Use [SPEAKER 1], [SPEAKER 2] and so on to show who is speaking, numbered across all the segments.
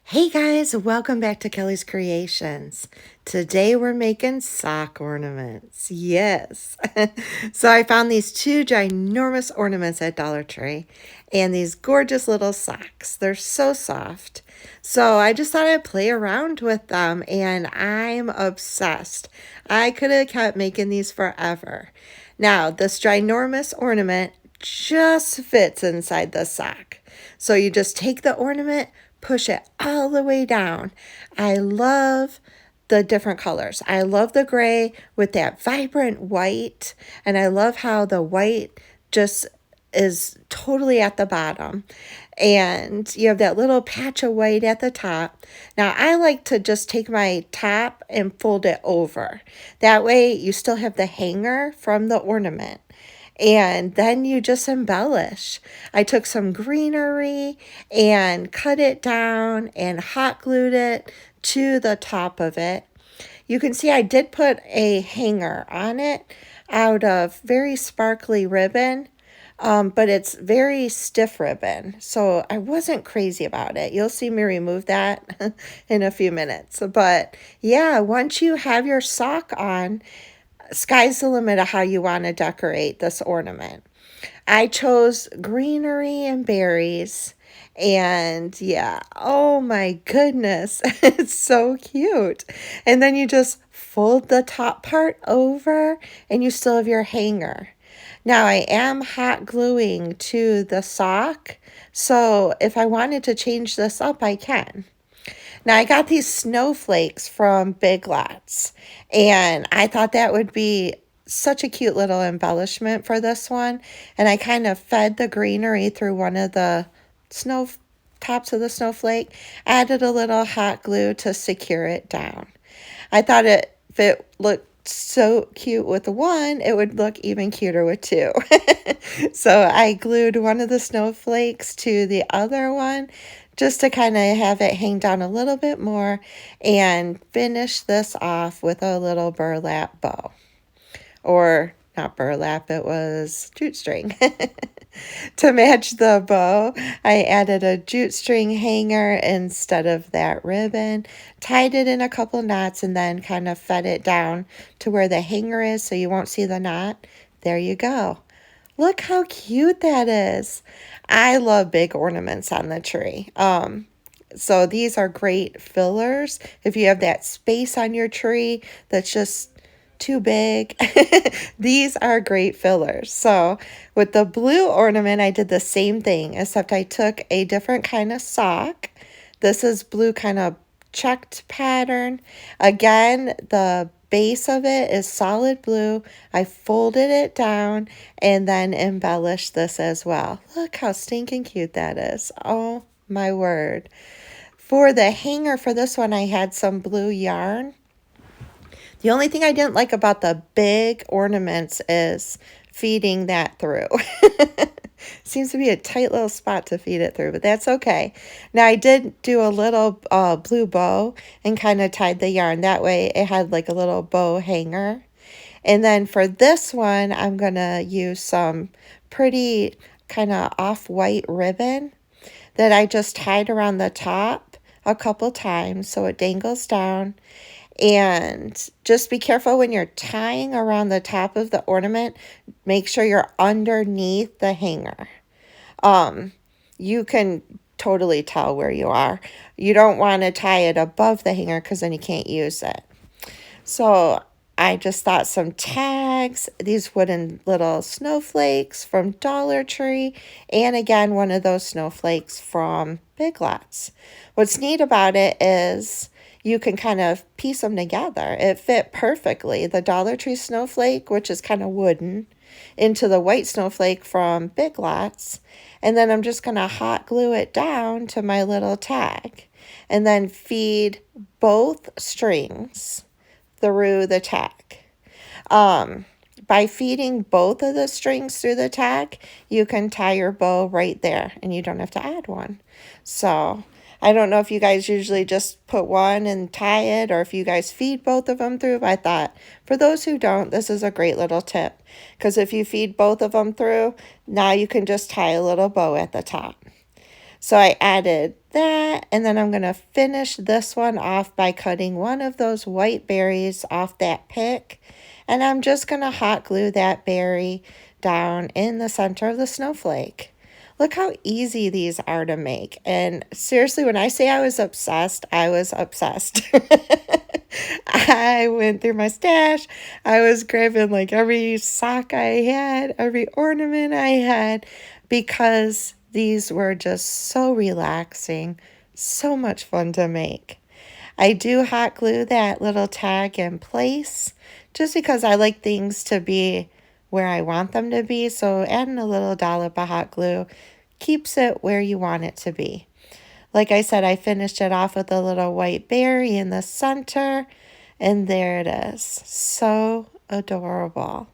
[SPEAKER 1] Hey guys, welcome back to Kelly's Creations. Today we're making sock ornaments. Yes. So I found these two ginormous ornaments at Dollar Tree and these gorgeous little socks. They're so soft. So I just thought I'd play around with them and I'm obsessed. I could have kept making these forever. Now, this ginormous ornament just fits inside the sock. So you just take the ornament, push it all the way down. I love the different colors. I love the gray with that vibrant white, and I love how the white just is totally at the bottom. And you have that little patch of white at the top. Now, I like to just take my top and fold it over. That way, you still have the hanger from the ornament. And then you just embellish. I took some greenery and cut it down and hot glued it to the top of it. You can see I did put a hanger on it out of very sparkly ribbon, but it's very stiff ribbon, so I wasn't crazy about it. You'll see me remove that in a few minutes. But yeah, once you have your sock on, sky's the limit of how you want to decorate this ornament. I chose greenery and berries. And yeah, oh my goodness, it's so cute. And then you just fold the top part over and you still have your hanger. Now I am hot gluing to the sock, so if I wanted to change this up, I can. Now, I got these snowflakes from Big Lots, and I thought that would be such a cute little embellishment for this one. And I kind of fed the greenery through one of the snow tops of the snowflake, added a little hot glue to secure it down. I thought if it looked so cute with one, it would look even cuter with two. So I glued one of the snowflakes to the other one just to kind of have it hang down a little bit more and finish this off with a little burlap bow. Or not burlap, it was jute string. To match the bow, I added a jute string hanger instead of that ribbon, tied it in a couple knots, and then kind of fed it down to where the hanger is so you won't see the knot. There you go. Look how cute that is. I love big ornaments on the tree. So these are great fillers. If you have that space on your tree that's just too big, these are great fillers. So with the blue ornament, I did the same thing, except I took a different kind of sock. This is blue kind of checked pattern. Again, the base of it is solid blue. I folded it down and then embellished this as well. Look how stinking cute that is. Oh my word. For the hanger for this one, I had some blue yarn. The only thing I didn't like about the big ornaments is feeding that through. Seems to be a tight little spot to feed it through, but that's okay. Now, I did do a little blue bow and kind of tied the yarn. That way it had like a little bow hanger. And then for this one, I'm going to use some pretty kind of off-white ribbon that I just tied around the top a couple times so it dangles down. And just be careful when you're tying around the top of the ornament. Make sure you're underneath the hanger. You can totally tell where you are. You don't want to tie it above the hanger because then you can't use it. So I just thought some tags, these wooden little snowflakes from Dollar Tree, and again, one of those snowflakes from Big Lots. What's neat about it is you can kind of piece them together. It fit perfectly. The Dollar Tree snowflake, which is kind of wooden, into the white snowflake from Big Lots. And then I'm just going to hot glue it down to my little tag. And then feed both strings through the tag. By feeding both of the strings through the tag, you can tie your bow right there and you don't have to add one. So I don't know if you guys usually just put one and tie it or if you guys feed both of them through, but I thought for those who don't, this is a great little tip because if you feed both of them through, now you can just tie a little bow at the top. So I added that, and then I'm going to finish this one off by cutting one of those white berries off that pick. And I'm just going to hot glue that berry down in the center of the snowflake. Look how easy these are to make. And seriously, when I say I was obsessed, I was obsessed. I went through my stash. I was grabbing like every sock I had, every ornament I had, because these were just so relaxing, so much fun to make. I do hot glue that little tag in place just because I like things to be where I want them to be. So adding a little dollop of hot glue keeps it where you want it to be. Like I said, I finished it off with a little white berry in the center, and there it is. So adorable.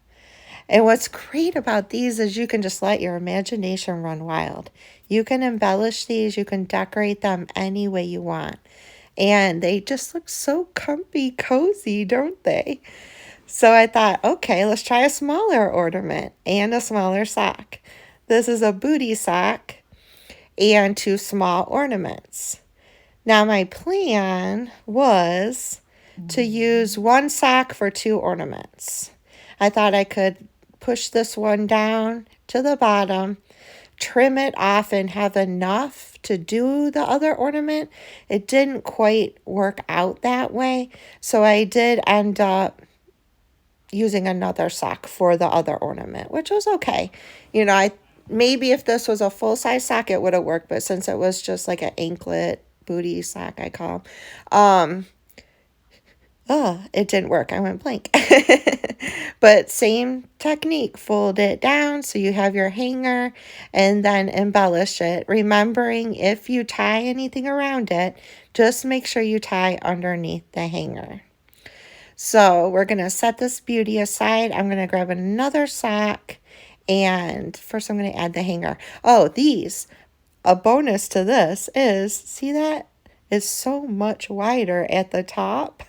[SPEAKER 1] And what's great about these is you can just let your imagination run wild. You can embellish these, you can decorate them any way you want. And they just look so comfy, cozy, don't they? So I thought, okay, let's try a smaller ornament and a smaller sock. This is a booty sock and 2 small ornaments. Now my plan was to use 1 sock for 2 ornaments. I thought I could push this one down to the bottom, trim it off, and have enough to do the other ornament. It didn't quite work out that way, so I did end up using another sock for the other ornament, which was okay. You know, maybe if this was a full-size sock, it would have worked, but since it was just like an anklet booty sock, I call them, it didn't work. I went blank. But same technique, fold it down so you have your hanger, and then embellish it. Remembering, if you tie anything around it, just make sure you tie underneath the hanger. So we're going to set this beauty aside. I'm going to grab another sock, and first I'm going to add the hanger. Oh, a bonus to this is, see that? Is so much wider at the top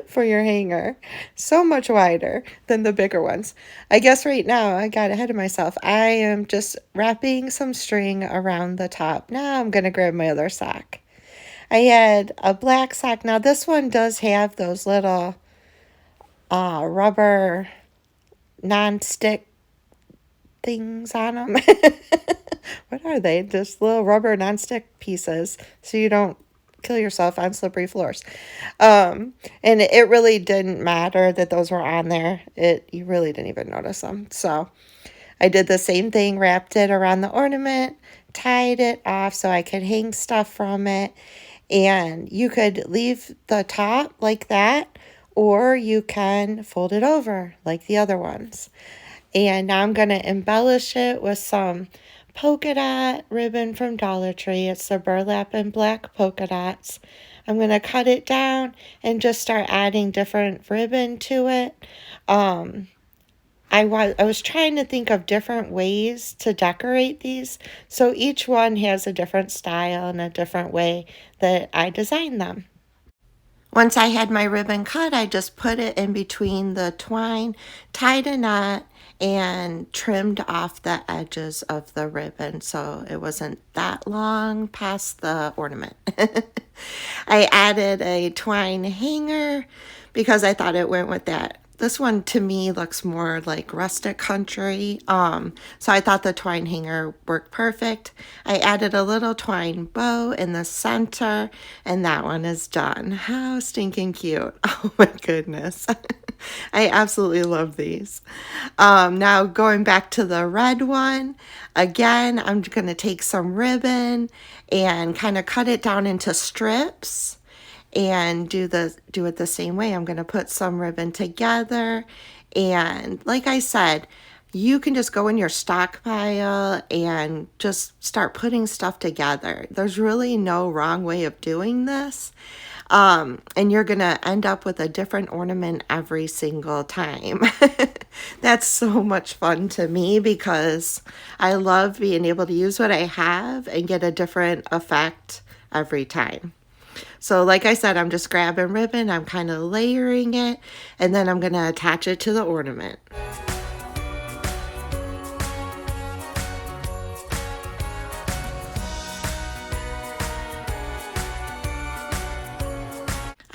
[SPEAKER 1] for your hanger. So much wider than the bigger ones. I guess right now I got ahead of myself. I am just wrapping some string around the top. Now I'm going to grab my other sock. I had a black sock. Now this one does have those little rubber non-stick things on them. What are they? Just little rubber non-stick pieces so you don't kill yourself on slippery floors. And it really didn't matter that those were on there. You really didn't even notice them. So I did the same thing, wrapped it around the ornament, tied it off so I could hang stuff from it. And you could leave the top like that, or you can fold it over like the other ones. And now I'm going to embellish it with some polka dot ribbon from Dollar Tree. It's the burlap and black polka dots. I'm going to cut it down and just start adding different ribbon to it. I was trying to think of different ways to decorate these, so each one has a different style and a different way that I designed them. Once I had my ribbon cut, I just put it in between the twine, tied a knot, and trimmed off the edges of the ribbon so it wasn't that long past the ornament. I added a twine hanger because I thought it went with that. This one to me looks more like rustic country, so I thought the twine hanger worked perfect. I added a little twine bow in the center, and that one is done. How stinking cute. Oh my goodness. I absolutely love these. Now going back to the red one, again, I'm going to take some ribbon and kind of cut it down into strips and do it the same way. I'm going to put some ribbon together, and like I said, you can just go in your stockpile and just start putting stuff together. There's really no wrong way of doing this. And you're going to end up with a different ornament every single time. That's so much fun to me because I love being able to use what I have and get a different effect every time. So like I said, I'm just grabbing ribbon, I'm kind of layering it, and then I'm going to attach it to the ornament.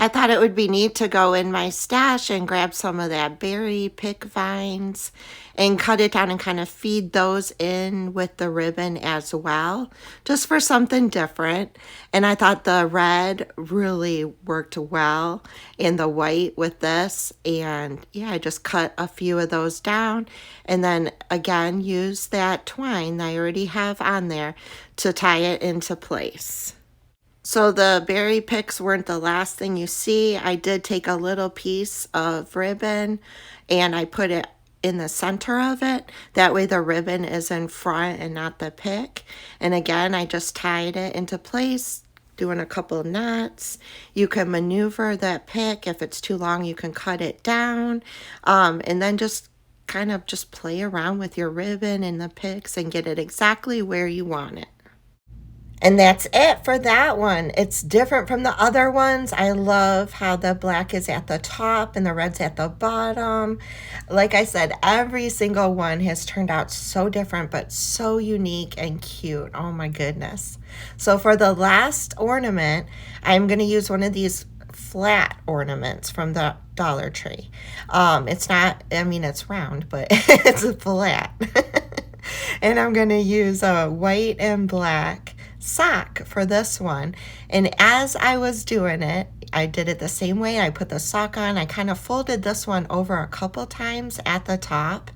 [SPEAKER 1] I thought it would be neat to go in my stash and grab some of that berry pick vines and cut it down and kind of feed those in with the ribbon as well, just for something different. And I thought the red really worked well in the white with this. And yeah, I just cut a few of those down and then again use that twine that I already have on there to tie it into place. So the berry picks weren't the last thing you see. I did take a little piece of ribbon and I put it in the center of it. That way the ribbon is in front and not the pick. And again, I just tied it into place, doing a couple of knots. You can maneuver that pick. If it's too long, you can cut it down. And then just kind of just play around with your ribbon and the picks and get it exactly where you want it. And that's it for that one. It's different from the other ones. I love how the black is at the top and the red's at the bottom. Like I said, every single one has turned out so different, but so unique and cute. Oh my goodness. So for the last ornament, I'm going to use one of these flat ornaments from the Dollar Tree. It's not, I mean, it's round, but it's flat. And I'm going to use a white and black sock for this one. And as I was doing it, I did it the same way. I put the sock on. I kind of folded this one over a couple times at the top.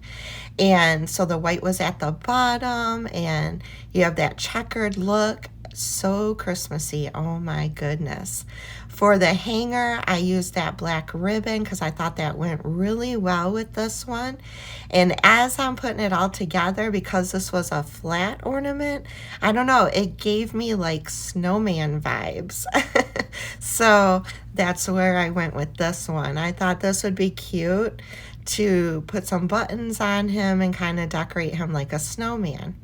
[SPEAKER 1] And so the white was at the bottom and you have that checkered look. So Christmassy. Oh my goodness. For the hanger, I used that black ribbon because I thought that went really well with this one. And as I'm putting it all together, because this was a flat ornament, I don't know, it gave me like snowman vibes. So that's where I went with this one. I thought this would be cute to put some buttons on him and kind of decorate him like a snowman.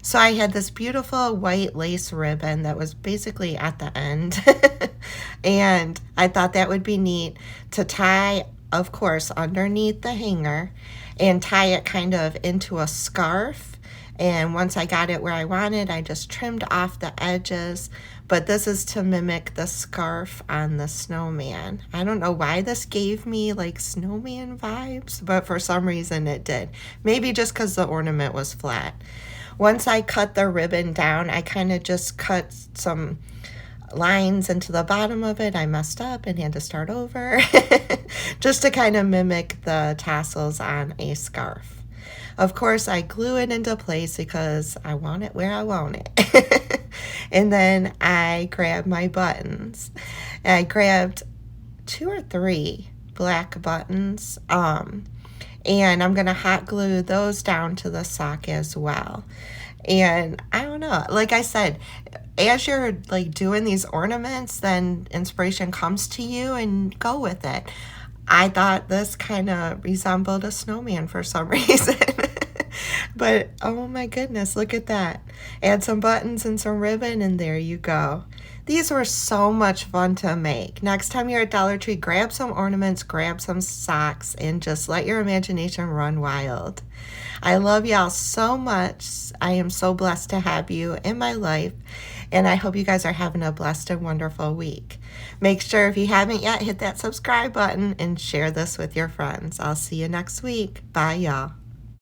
[SPEAKER 1] So I had this beautiful white lace ribbon that was basically at the end. And I thought that would be neat to tie, of course, underneath the hanger and tie it kind of into a scarf. And once I got it where I wanted, I just trimmed off the edges. But this is to mimic the scarf on the snowman. I don't know why this gave me like snowman vibes, but for some reason it did. Maybe just because the ornament was flat. Once I cut the ribbon down, I kind of just cut some lines into the bottom of it. I messed up and had to start over just to kind of mimic the tassels on a scarf. Of course, I glue it into place because I want it where I want it. And then I grabbed my buttons. I grabbed 2 or 3 black buttons. And I'm going to hot glue those down to the sock as well. And I don't know, like I said, as you're like doing these ornaments, then inspiration comes to you and go with it. I thought this kind of resembled a snowman for some reason. But oh my goodness, look at that. Add some buttons and some ribbon and there you go. These were so much fun to make. Next time you're at Dollar Tree, grab some ornaments, grab some socks, and just let your imagination run wild. I love y'all so much. I am so blessed to have you in my life, and I hope you guys are having a blessed and wonderful week. Make sure if you haven't yet, hit that subscribe button and share this with your friends. I'll see you next week. Bye, y'all.